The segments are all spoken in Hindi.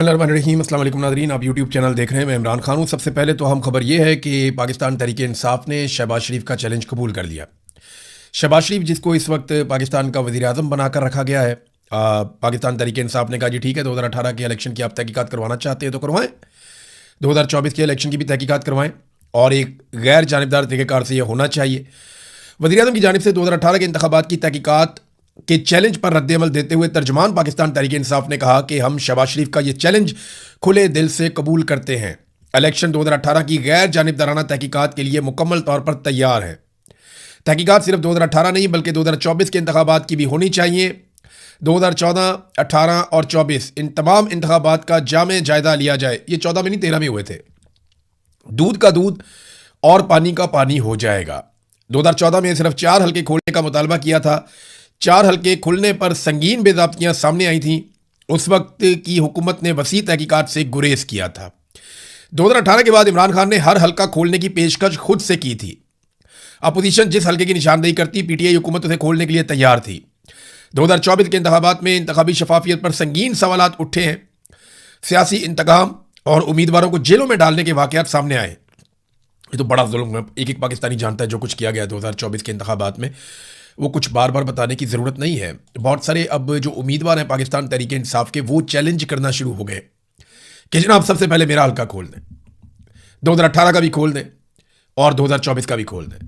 रहीम अस्सलाम वालेकुम नाज़रीन, आप यूट्यूब चैनल देख रहे हैं। मैं इमरान खान हूँ। सबसे पहले तो हम खबर ये है कि पाकिस्तान तहरीक इंसाफ ने शहबाज शरीफ का चैलेंज कबूल कर लिया। शहबाज शरीफ जिसको इस वक्त पाकिस्तान का वज़ीर आज़म बनाकर रखा गया है, पाकिस्तान तहरीक इंसाफ ने कहा जी ठीक है, 2018 के इलेक्शन की आप तहकीकात करवाना चाहते हैं तो करवाएं, 2024 के इलेक्शन की भी तहकीकात करवाएं और एक गैर जानिबदार तरीक़ेकार से यह होना चाहिए। वज़ीर आज़म की जानिब से 2018 के इंतखाबात की तहकीकात के चैलेंज पर रद्द-ए-अमल देते हुए तर्जमान पाकिस्तान तहरीक इंसाफ ने कहा कि हम शहबाज शरीफ का ये चैलेंज खुले दिल से कबूल करते हैं। इलेक्शन 2018 की गैर जानिबदाराना तहकीकात के लिए मुकम्मल तौर पर तैयार है। तहकीकात सिर्फ 2018 नहीं बल्कि 2024 के इंतखाबात की भी होनी चाहिए। 2014, 18 और 24 इन तमाम इंतखाबात का जामे जायजा लिया जाए। ये 14 में नहीं 13 में हुए थे। दूध का दूध और पानी का पानी हो जाएगा। 2014 में सिर्फ 4 हल्के खोलने का मुतालबा किया था। 4 हल्के खुलने पर संगीन बेज़ाब्तियां सामने आई थीं। उस वक्त की हुकूमत ने वसी तहकीकात से गुरेज किया था। 2018 के बाद इमरान खान ने हर हल्का खोलने की पेशकश खुद से की थी। अपोजिशन जिस हल्के की निशानदेही करती, पीटीआई हुकूमत उसे खोलने के लिए तैयार थी। 2024 के इंतखाबात में इंतखाबी शफाफियत पर संगीन सवालात उठे हैं। सियासी इंतकाम और उम्मीदवारों को जेलों में डालने के वाकयात सामने आए। ये तो बड़ा जुल्म है। एक एक पाकिस्तानी जानता है जो कुछ किया गया 2024 के इंतखाबात में। वो कुछ बार बार बताने की ज़रूरत नहीं है। बहुत सारे अब जो उम्मीदवार हैं पाकिस्तान तहरीक इंसाफ के, वो चैलेंज करना शुरू हो गए कि जनाब सबसे पहले मेरा हल्का खोल दें, 2018 का भी खोल दें और 2024 का भी खोल दें।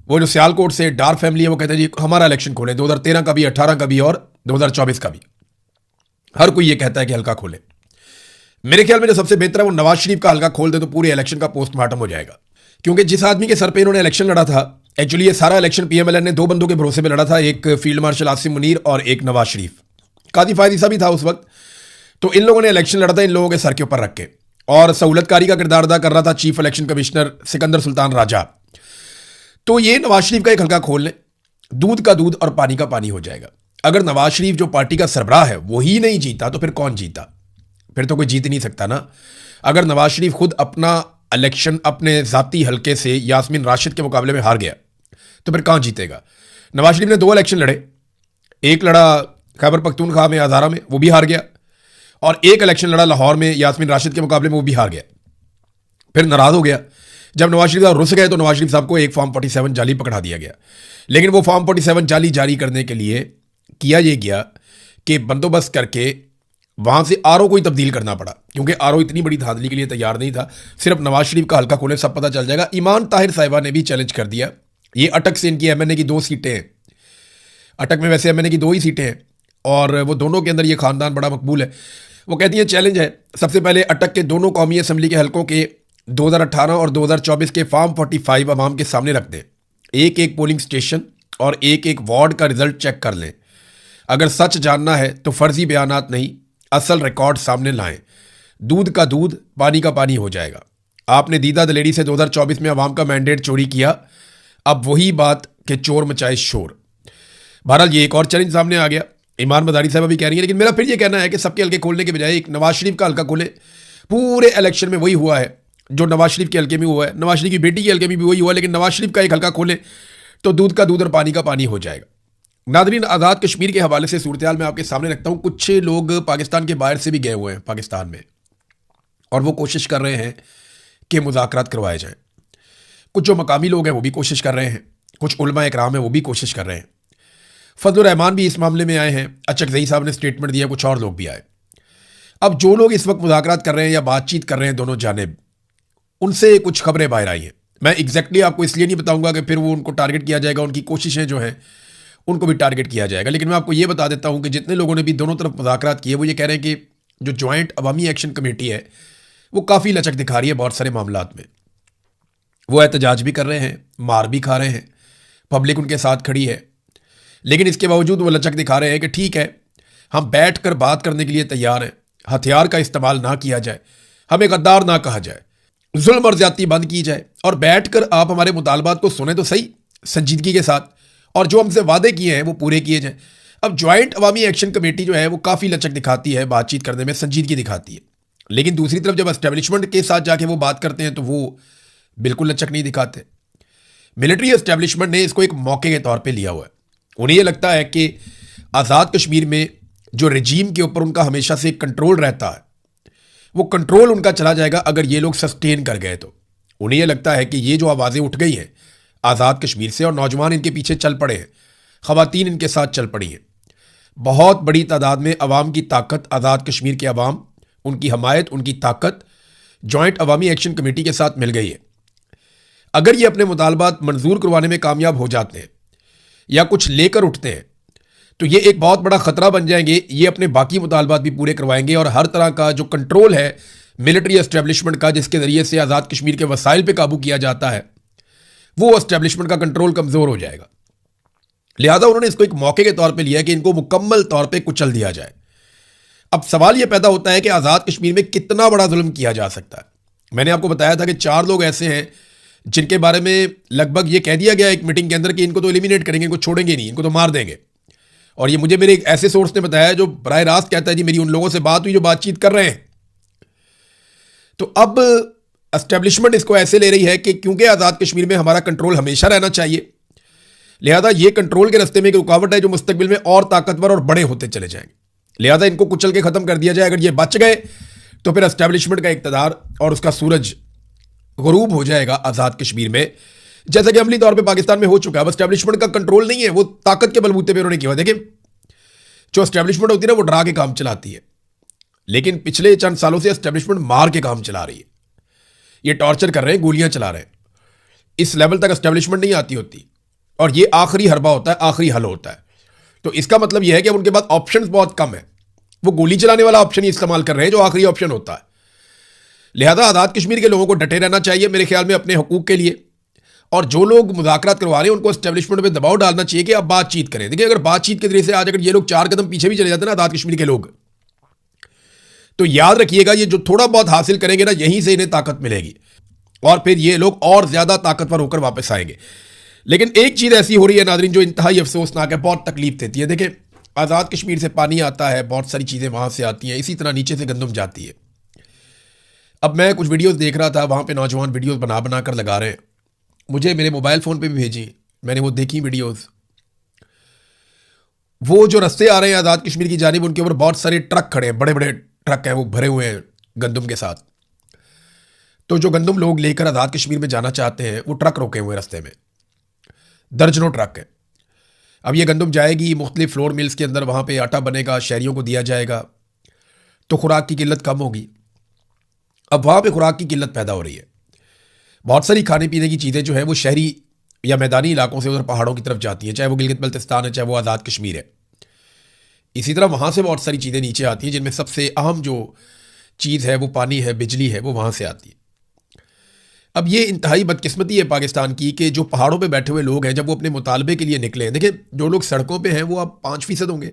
वो जो सियालकोट से डार फैमिली है वो कहते हैं जी हमारा इलेक्शन खोलें, 2013 का भी, 18 का भी और 2024 का भी। हर कोई ये कहता है कि हल्का खोलें। मेरे ख्याल में जो सबसे बेहतर है वो नवाज शरीफ का हल्का खोल दे तो पूरे इलेक्शन का पोस्टमार्टम हो जाएगा। क्योंकि जिस आदमी के सर पे इन्होंने इलेक्शन लड़ा था, एक्चुअली ये सारा इलेक्शन पीएमएलएन ने 2 बंदों के भरोसे पे लड़ा था, एक फील्ड मार्शल आसिम मुनीर और एक नवाज शरीफ। कादी फायदी सा भी था उस वक्त। तो इन लोगों ने इलेक्शन लड़ा था इन लोगों के सर के ऊपर रख के, और सहूलतकारी का किरदार अदा कर रहा था chief election commissioner Sikandar Sultan Raja. तो ये नवाज शरीफ का एक हल्का खोल लें, दूध का दूध और पानी का पानी हो जाएगा। अगर नवाज शरीफ जो पार्टी का सरबराह है वो ही नहीं जीता तो फिर कौन जीता? फिर तो कोई जीत नहीं सकता ना। अगर नवाज शरीफ खुद अपना इलेक्शन अपने ज़ाती हल्के से यास्मीन राशिद के मुकाबले में हार गया तो फिर कहाँ जीतेगा? नवाज शरीफ ने 2 इलेक्शन लड़े, एक लड़ा खैबर पख्तूनख्वा में हज़ारा में, वो भी हार गया, और एक इलेक्शन लड़ा लाहौर में यास्मीन राशिद के मुकाबले में, वो भी हार गया। फिर नाराज़ हो गया। जब नवाज शरीफ साहब रुस गए तो नवाज शरीफ साहब को एक फॉर्म 47 जाली पकड़ा दिया गया। लेकिन वो फॉर्म 47 जाली जारी करने के लिए किया ये गया कि बंदोबस्त करके वहाँ से आरओ को ही तब्दील करना पड़ा, क्योंकि आरओ इतनी बड़ी धांधली के लिए तैयार नहीं था। सिर्फ नवाज शरीफ का हल्का खोले सब पता चल जाएगा। ईमान ताहिर साहिबा ने भी चैलेंज कर दिया। ये अटक से इनकी एमएनए की 2 सीटें हैं। अटक में वैसे एमएनए की 2 ही सीटें हैं और वो दोनों के अंदर ये खानदान बड़ा मकबूल है। वो कहती हैं चैलेंज है, सबसे पहले अटक के दोनों कौमी असम्बली के हल्कों के 2018 और 2024 के फॉर्म 45 अवाम के सामने रख दें। एक एक पोलिंग स्टेशन और एक एक वार्ड का रिजल्ट चेक कर लें। अगर सच जानना है तो फर्जी बयानात नहीं, असल रिकॉर्ड सामने लाएं। दूध का दूध, पानी का पानी हो जाएगा। आपने दीदा दलेरी से 2024 में अवाम का मैंडेट चोरी किया, अब वही बात कि चोर मचाए शोर। बहरहाल ये एक और चैलेंज सामने आ गया। ईमान मदारी साहब भी कह रही है, लेकिन मेरा फिर ये कहना है कि सबके हल्के खोलने के बजाय एक नवाज शरीफ का हल्का खोले। पूरे इलेक्शन में वही हुआ है जो नवाज शरीफ के हल्के में हुआ है, नवाज शरीफ की बेटी के हल्के में भी वही हुआ है, लेकिन नवाज शरीफ का एक हल्का खोले तो दूध का दूध और पानी का पानी हो जाएगा। नादरीन, आज़ाद कश्मीर के हवाले से सूरत हाल मैं आपके सामने रखता हूँ। कुछ लोग पाकिस्तान के बाहर से भी गए हुए हैं पाकिस्तान में, और वो कोशिश कर रहे हैं कि मुज़ाकरात करवाए जाएं। कुछ जो मकामी लोग हैं वो भी कोशिश कर रहे हैं, कुछ उलमा इकराम हैं वो भी कोशिश कर रहे हैं। फजलुर रहमान भी इस मामले में आए हैं, अचकज़ई साहब ने स्टेटमेंट दिया, कुछ और लोग भी आए। अब जो लोग इस वक्त मुज़ाकरात कर रहे हैं या बातचीत कर रहे हैं दोनों जानिब, उनसे कुछ खबरें बाहर आई हैं। मैं एग्जैक्टली आपको इसलिए नहीं बताऊंगा कि फिर वो उनको टारगेट किया जाएगा, उनकी कोशिशें जो हैं उनको भी टारगेट किया जाएगा। लेकिन मैं आपको ये बता देता हूं कि जितने लोगों ने भी दोनों तरफ मुज़ाकरात किए वो ये कह रहे हैं कि जो जॉइंट अवामी एक्शन कमेटी है वो काफ़ी लचक दिखा रही है बहुत सारे मामलात में। वो एहतजाज भी कर रहे हैं, मार भी खा रहे हैं, पब्लिक उनके साथ खड़ी है, लेकिन इसके बावजूद वो लचक दिखा रहे हैं कि ठीक है, हम बैठ कर बात करने के लिए तैयार हैं, हथियार का इस्तेमाल ना किया जाए, हमें गद्दार ना कहा जाए, जुल्म और ज्यादती बंद की जाए, और बैठ कर आप हमारे मुतालबात को सुने तो सही संजीदगी के साथ, और जो हमसे वादे किए हैं वो पूरे किए जाएं। अब जॉइंट अवामी एक्शन कमेटी जो है वो काफ़ी लचक दिखाती है, बातचीत करने में संजीदगी दिखाती है, लेकिन दूसरी तरफ जब एस्टेब्लिशमेंट के साथ जाके वो बात करते हैं तो वो बिल्कुल लचक नहीं दिखाते। मिलिट्री एस्टेब्लिशमेंट ने इसको एक मौके के तौर पे लिया हुआ है। उन्हें ये लगता है कि आज़ाद कश्मीर में जो रजीम के ऊपर उनका हमेशा से कंट्रोल रहता है, वो कंट्रोल उनका चला जाएगा अगर ये लोग सस्टेन कर गए। तो उन्हें ये लगता है कि ये जो आवाज़ें उठ गई हैं आज़ाद कश्मीर से और नौजवान इनके पीछे चल पड़े हैं, ख़वातीन इनके साथ चल पड़ी हैं, बहुत बड़ी तादाद में अवाम की ताकत, आज़ाद कश्मीर के अवाम, उनकी हमायत, उनकी ताकत जॉइंट अवामी एक्शन कमेटी के साथ मिल गई है। अगर ये अपने मुतालबात मंजूर करवाने में कामयाब हो जाते हैं या कुछ लेकर उठते हैं तो ये एक बहुत बड़ा ख़तरा बन जाएंगे। ये अपने बाकी मुतालबात भी पूरे करवाएंगे और हर तरह का जो कंट्रोल है मिलिट्री एस्टेब्लिशमेंट का, जिसके ज़रिए से आज़ाद कश्मीर के वसाइल पे काबू किया जाता है, वो एस्टेब्लिशमेंट का कंट्रोल कमज़ोर हो जाएगा। लिहाजा उन्होंने इसको एक मौके के तौर पे लिया है कि इनको मुकम्मल तौर पे कुचल दिया जाए। अब सवाल यह पैदा होता है कि आज़ाद कश्मीर में कितना बड़ा जुल्म किया जा सकता है। मैंने आपको बताया था कि 4 लोग ऐसे हैं जिनके बारे में लगभग ये कह दिया गया एक मीटिंग के अंदर कि इनको तो एलिमिनेट करेंगे, इनको छोड़ेंगे नहीं, इनको तो मार देंगे। और ये मुझे मेरे एक ऐसे सोर्स ने बताया जो बराह रास्त कहता है जी मेरी उन लोगों से बात हुई जो बातचीत कर रहे हैं। तो अब एस्टेब्लिशमेंट इसको ऐसे ले रही है कि क्योंकि आज़ाद कश्मीर में हमारा कंट्रोल हमेशा रहना चाहिए, लिहाजा ये कंट्रोल के रास्ते में एक रुकावट है जो मुस्तकबिल में और ताकतवर और बड़े होते चले जाएंगे। लिहाजा इनको कुचल के ख़त्म कर दिया जाए। अगर ये बच गए तो फिर एस्टेब्लिशमेंट का इक़्तिदार और उसका सूरज गुरूब हो जाएगा आज़ाद कश्मीर में, जैसा कि अमली तौर पे पाकिस्तान में हो चुका है। अब एस्टेब्लिशमेंट का कंट्रोल नहीं है, वो ताकत के बलबूते पे उन्होंने किया। देखिए जो एस्टेब्लिशमेंट होती है ना वो डरा के काम चलाती है, लेकिन पिछले चंद सालों से एस्टेब्लिशमेंट मार के काम चला रही है। ये टॉर्चर कर रहे हैं, गोलियां चला रहे हैं। इस लेवल तक एस्टेब्लिशमेंट नहीं आती होती और ये आखिरी हरबा होता है, आखिरी हल होता है। तो इसका मतलब यह है कि अब उनके पास ऑप्शंस बहुत कम है। वो गोली चलाने वाला ऑप्शन ही इस्तेमाल कर रहे हैं जो आखिरी ऑप्शन होता है। लिहाजा आज़ाद कश्मीर के लोगों को डटे रहना चाहिए मेरे ख्याल में अपने हकूक़ के लिए। और जो लोग मुज़ाकरात करवा रहे हैं उनको एस्टेब्लिशमेंट में दबाव डालना चाहिए कि आप बातचीत करें। देखिए अगर बातचीत के जरिए से आज अगर ये लोग 4 कदम पीछे भी चले जाते हैं ना आज़ाद कश्मीर के लोग, तो याद रखिएगा ये जो थोड़ा बहुत हासिल करेंगे ना यहीं से इन्हें ताकत मिलेगी और फिर ये लोग और ज़्यादा ताकतवर होकर वापस आएंगे। लेकिन एक चीज़ ऐसी हो रही है नाज़रीन जो इंतहाई अफसोसनाक है, बहुत तकलीफ देती है। देखिए आज़ाद कश्मीर से पानी आता है, बहुत सारी चीज़ें वहाँ से आती हैं, इसी तरह नीचे से गंदम जाती है। अब मैं कुछ वीडियोस देख रहा था, वहाँ पे नौजवान वीडियोस बना बना कर लगा रहे हैं, मुझे मेरे मोबाइल फ़ोन पे भी भेजी, मैंने वो देखी वीडियोस। वो जो रास्ते आ रहे हैं आज़ाद कश्मीर की जानिब, उनके ऊपर बहुत सारे ट्रक खड़े हैं, बड़े बड़े ट्रक हैं, वो भरे हुए हैं गंदम के साथ। तो जो गंदम लोग लेकर आज़ाद कश्मीर में जाना चाहते हैं वो ट्रक रोके हुए रास्ते में, दर्जनों ट्रक है। अब ये गंदम जाएगी मुख्तलिफ फ्लोर मिल्स के अंदर, वहाँ पे आटा बनेगा, शहरियों को दिया जाएगा, तो खुराक की किल्लत कम होगी। अब वहाँ पे खुराक की किल्लत पैदा हो रही है। बहुत सारी खाने पीने की चीज़ें जो है वो शहरी या मैदानी इलाकों से उधर पहाड़ों की तरफ जाती हैं, चाहे वो गिलगित बल्तिस्तान है, चाहे वो आज़ाद कश्मीर है। इसी तरह वहाँ से बहुत सारी चीज़ें नीचे आती हैं, जिनमें सबसे अहम जो चीज़ है वो पानी है, बिजली है, वो वहाँ से आती है। अब ये इंतहाई बदकिस्मती है पाकिस्तान की कि जो पहाड़ों पे बैठे हुए लोग हैं, जब वो अपने मुतालबे के लिए निकले, देखिए जो लोग सड़कों पे हैं वो अब 5% होंगे,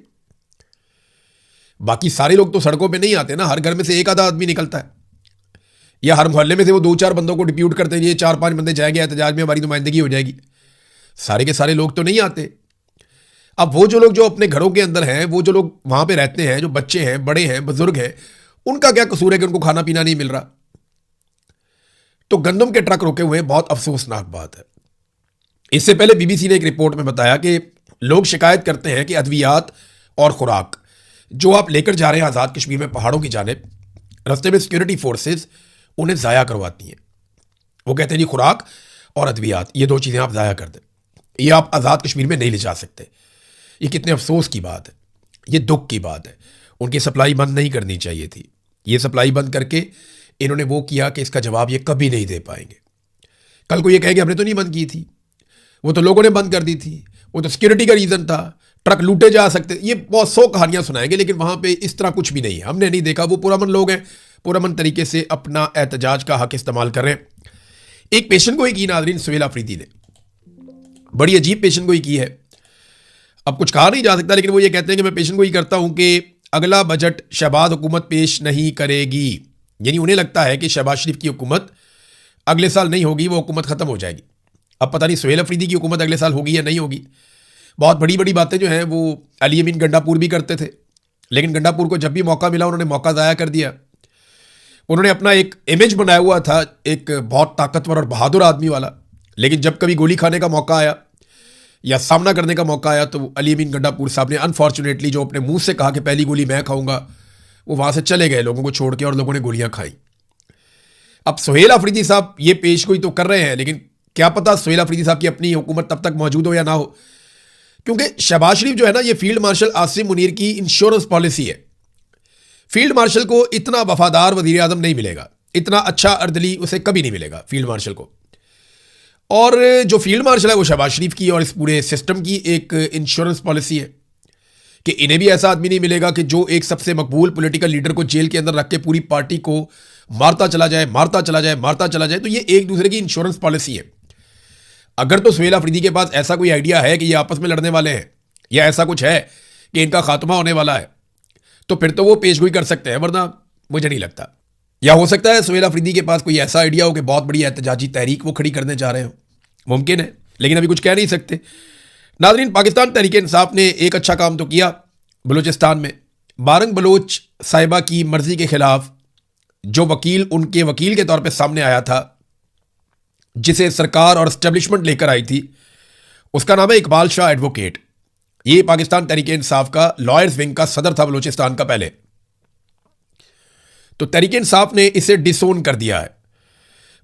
बाकी सारे लोग तो सड़कों पे नहीं आते ना। हर घर में से एक आधा आदमी निकलता है, या हर मोहल्ले में से वो 2-4 बंदों को डिप्यूट करते हैं, ये 4-5 बंदे जाएंगे एहतजाज में, हमारी नुमाइंदगी हो जाएगी। सारे के सारे लोग तो नहीं आते। अब वो जो लोग जो अपने घरों के अंदर हैं, वो जो लोग वहाँ पे रहते हैं, जो बच्चे हैं, बड़े हैं, बुजुर्ग हैं, उनका क्या कसूर है कि उनको खाना पीना नहीं मिल रहा। तो गंदम के ट्रक रोके हुए हैं, बहुत अफसोसनाक बात है। इससे पहले बीबीसी ने एक रिपोर्ट में बताया कि लोग शिकायत करते हैं कि अद्वियात और खुराक जो आप लेकर जा रहे हैं आज़ाद कश्मीर में पहाड़ों की जानिब, रास्ते में सिक्योरिटी फोर्सेस उन्हें ज़ाया करवाती हैं। वो कहते हैं जी खुराक और अद्वियात ये 2 चीज़ें आप ज़ाया कर दें, ये आप आज़ाद कश्मीर में नहीं ले जा सकते। ये कितने अफसोस की बात है, ये दुख की बात है। उनकी सप्लाई बंद नहीं करनी चाहिए थी। ये सप्लाई बंद करके इन्होंने वो किया कि इसका जवाब ये कभी नहीं दे पाएंगे। कल को ये कहेंगे हमने तो नहीं बंद की थी, वो तो लोगों ने बंद कर दी थी, वो तो सिक्योरिटी का रीज़न था, ट्रक लूटे जा सकते, ये बहुत 100 कहानियाँ सुनाएंगे। लेकिन वहाँ पे इस तरह कुछ भी नहीं है, हमने नहीं देखा। वो पुरअमन लोग हैं, पुरअमन तरीके से अपना एहतजाज का हक इस्तेमाल कर रहे हैं। एक पेशन गोई की नाज़रीन सुहेल अफरीदी ने, बड़ी अजीब पेशन गोई की है। अब कुछ कहा नहीं जा सकता, लेकिन वो ये कहते हैं कि मैं पेशन गोई करता हूँ कि अगला बजट शहबाज हुकूमत पेश नहीं करेगी। यानी उन्हें लगता है कि शहबाज शरीफ की हुकूमत अगले साल नहीं होगी, वो हुकूमत ख़त्म हो जाएगी। अब पता नहीं सुहेल अफरीदी की हुकूमत अगले साल होगी या नहीं होगी। बहुत बड़ी बड़ी बातें जो हैं वो अली अमीन गंडापुर भी करते थे, लेकिन गंडापुर को जब भी मौका मिला उन्होंने मौका ज़ाया कर दिया। उन्होंने अपना एक इमेज बनाया हुआ था, एक बहुत ताकतवर और बहादुर आदमी वाला, लेकिन जब कभी गोली खाने का मौका आया या सामना करने का मौका आया तो अली अमीन गंडापुर साहब ने अनफॉर्चुनेटली जो अपने मुंह से कहा कि पहली गोली मैं खाऊंगा, वो वहाँ से चले गए लोगों को छोड़ के और लोगों ने गोलियां खाई। अब सुहेल अफरीदी साहब ये पेशगोई तो कर रहे हैं, लेकिन क्या पता सुहेल अफरीदी साहब की अपनी हुकूमत तब तक मौजूद हो या ना हो, क्योंकि शहबाज शरीफ जो है ना, ये फील्ड मार्शल आसिम मुनीर की इंश्योरेंस पॉलिसी है। फील्ड मार्शल को इतना वफादार वजीर आजम नहीं मिलेगा, इतना अच्छा अर्दली उसे कभी नहीं मिलेगा फील्ड मार्शल को। और जो फील्ड मार्शल है वो शहबाज शरीफ की और इस पूरे सिस्टम की एक इंश्योरेंस पॉलिसी है कि इन्हें भी ऐसा आदमी नहीं मिलेगा कि जो एक सबसे मकबूल पॉलिटिकल लीडर को जेल के अंदर रख के पूरी पार्टी को मारता चला जाए, मारता चला जाए, मारता चला जाए। तो ये एक दूसरे की इंश्योरेंस पॉलिसी है। अगर तो सुहेल अफरीदी के पास ऐसा कोई आइडिया है कि ये आपस में लड़ने वाले हैं या ऐसा कुछ है कि इनका खात्मा होने वाला है, तो फिर तो वो पेशगोई कर सकते हैं, वरना मुझे नहीं लगता। या हो सकता है सुहेल अफरीदी के पास कोई ऐसा आइडिया हो कि बहुत बड़ी एहतजाजी तहरीक वो खड़ी करने जा रहे हो, मुमकिन है, लेकिन अभी कुछ कह नहीं सकते। नाज़रीन, पाकिस्तान तहरीक इंसाफ ने एक अच्छा काम तो किया बलूचिस्तान में। बारंग बलोच साहिबा की मर्जी के खिलाफ जो वकील उनके वकील के तौर पे सामने आया था, जिसे सरकार और एस्टेब्लिशमेंट लेकर आई थी, उसका नाम है इकबाल शाह एडवोकेट। ये पाकिस्तान तहरीक इंसाफ का लॉयर्स विंग का सदर था बलूचिस्तान का पहले। तो तहरीक इंसाफ ने इसे डिसोन कर दिया है,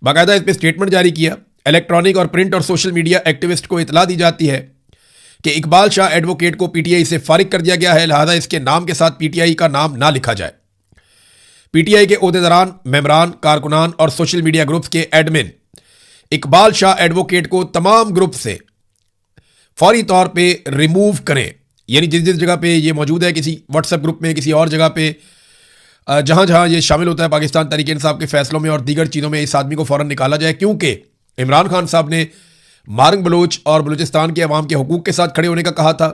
बाकायदा इस पर स्टेटमेंट जारी किया। इलेक्ट्रॉनिक और प्रिंट और सोशल मीडिया एक्टिविस्ट को इतला दी जाती है कि इकबाल शाह एडवोकेट को पीटीआई से फारिग कर दिया गया है, लिहाजा इसके नाम के साथ पीटीआई का नाम ना लिखा जाए। पीटीआई के ओहदेदारान, मेंबरान, कारकुनान और सोशल मीडिया ग्रुप्स के एडमिन इकबाल शाह एडवोकेट को तमाम ग्रुप से फौरी तौर पे रिमूव करें। यानी जिस जिस जगह पे ये मौजूद है, किसी व्हाट्सएप ग्रुप में, किसी और जगह पे, जहां जहां ये शामिल होता है पाकिस्तान तहरीक इंसाफ के फैसलों में और दीगर चीज़ों में, इस आदमी को फौरन निकाला जाए। क्योंकि इमरान खान साहब ने बारंग बलोच और बलूचिस्तान के अवाम के हुकूक के साथ खड़े होने का कहा था,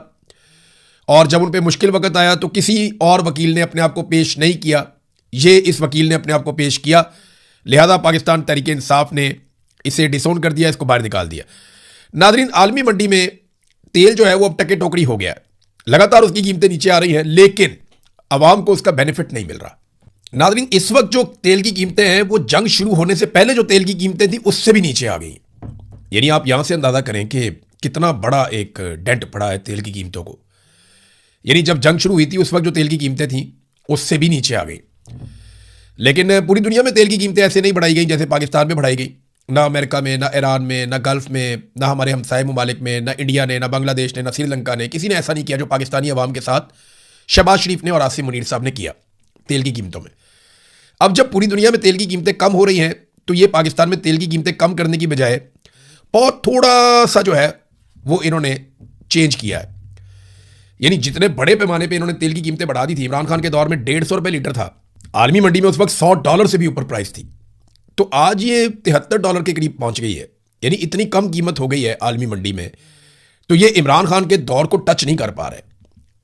और जब उन पर मुश्किल वक्त आया तो किसी और वकील ने अपने आप को पेश नहीं किया, ये इस वकील ने अपने आप को पेश किया। लिहाजा पाकिस्तान तहरीक इंसाफ ने इसे डिसोन कर दिया, इसको बाहर निकाल दिया। नाज़रीन, आलमी मंडी में तेल जो है वो अब टके टोकरी हो गया है, लगातार उसकी कीमतें नीचे आ रही हैं, लेकिन अवाम को उसका बेनिफिट नहीं मिल रहा। नाज़रीन, इस वक्त जो तेल की कीमतें हैं वो जंग शुरू होने से पहले जो तेल की कीमतें थी उससे भी नीचे आ गई। यानी आप यहां से अंदाजा करें कि कितना बड़ा एक डेंट पड़ा है तेल की कीमतों को। यानी जब जंग शुरू हुई थी उस वक्त जो तेल की कीमतें थी उससे भी नीचे आ गई। लेकिन पूरी दुनिया में तेल की कीमतें ऐसे नहीं बढ़ाई गई जैसे पाकिस्तान में बढ़ाई गई। ना अमेरिका में, ना ईरान में, ना गल्फ में, ना हमारे हमसाये ममालिक में, ना इंडिया ने, ना बांग्लादेश ने, ना श्रीलंका ने, किसी ने ऐसा नहीं किया जो पाकिस्तानी अवाम के साथ शहबाज शरीफ ने और आसिम मुनीर साहब ने किया तेल की कीमतों में। अब जब पूरी दुनिया में तेल की कीमतें कम हो रही हैं, तो ये पाकिस्तान में तेल की कीमतें कम करने की बजाय बहुत थोड़ा सा जो है वो इन्होंने चेंज किया है। यानी जितने बड़े पैमाने पे इन्होंने तेल की कीमतें बढ़ा दी थी, इमरान खान के दौर में 150 रुपये लीटर था, आलमी मंडी में उस वक्त $100 से भी ऊपर प्राइस थी, तो आज ये $73 के करीब पहुंच गई है। यानी इतनी कम कीमत हो गई है आलमी मंडी में, तो ये इमरान खान के दौर को टच नहीं कर पा रहे,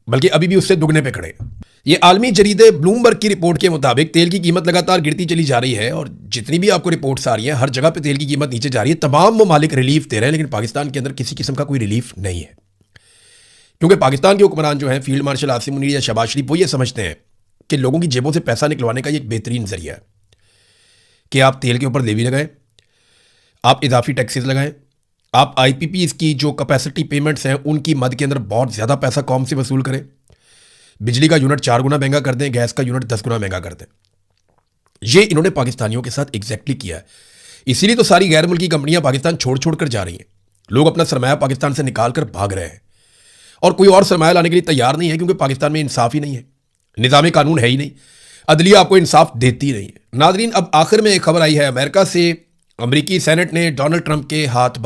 बल्कि अभी भी उससे दुगने पे खड़े हैं। ये आलमी जरीदे ब्लूमबर्ग की रिपोर्ट के मुताबिक तेल की कीमत लगातार गिरती चली जा रही है, और जितनी भी आपको रिपोर्ट्स आ रही हैं हर जगह पे तेल की कीमत नीचे जा रही है। तमाम ममालिक रिलीफ दे रहे हैं, लेकिन पाकिस्तान के अंदर किसी किस्म का कोई रिलीफ नहीं है, क्योंकि पाकिस्तान के हुक्मरान जो हैं, फील्ड मार्शल आसिम मुनीर या शहबाज शरीफ, वो ये समझते हैं कि लोगों की जेबों से पैसा निकलवाने का ये एक बेहतरीन जरिया है कि आप तेल के ऊपर लेवी लगाएं, आप इजाफी टैक्सेस लगाएं, आप IPPs की जो कैपेसिटी पेमेंट्स हैं उनकी मद के अंदर बहुत ज़्यादा पैसा कौम से वसूल करें, बिजली का यूनिट 4 गुना महंगा कर दें, गैस का यूनिट 10 गुना महंगा कर दें। ये इन्होंने पाकिस्तानियों के साथ एग्जैक्टली किया है। इसीलिए तो सारी गैर मुल्की कंपनियां पाकिस्तान छोड़ छोड़ कर जा रही हैं। लोग अपना सरमाया पाकिस्तान से निकाल कर भाग रहे हैं, और कोई और सरमाया लाने के लिए तैयार नहीं है, क्योंकि पाकिस्तान में इंसाफ ही नहीं है, निज़ाम कानून है ही नहीं, अदलिया आपको इंसाफ देती नहीं है। नाजरीन, अब आखिर में एक खबर आई है अमेरिका से। अमरीकी सेनेट ने डोनाल्ड ट्रंप के हाथ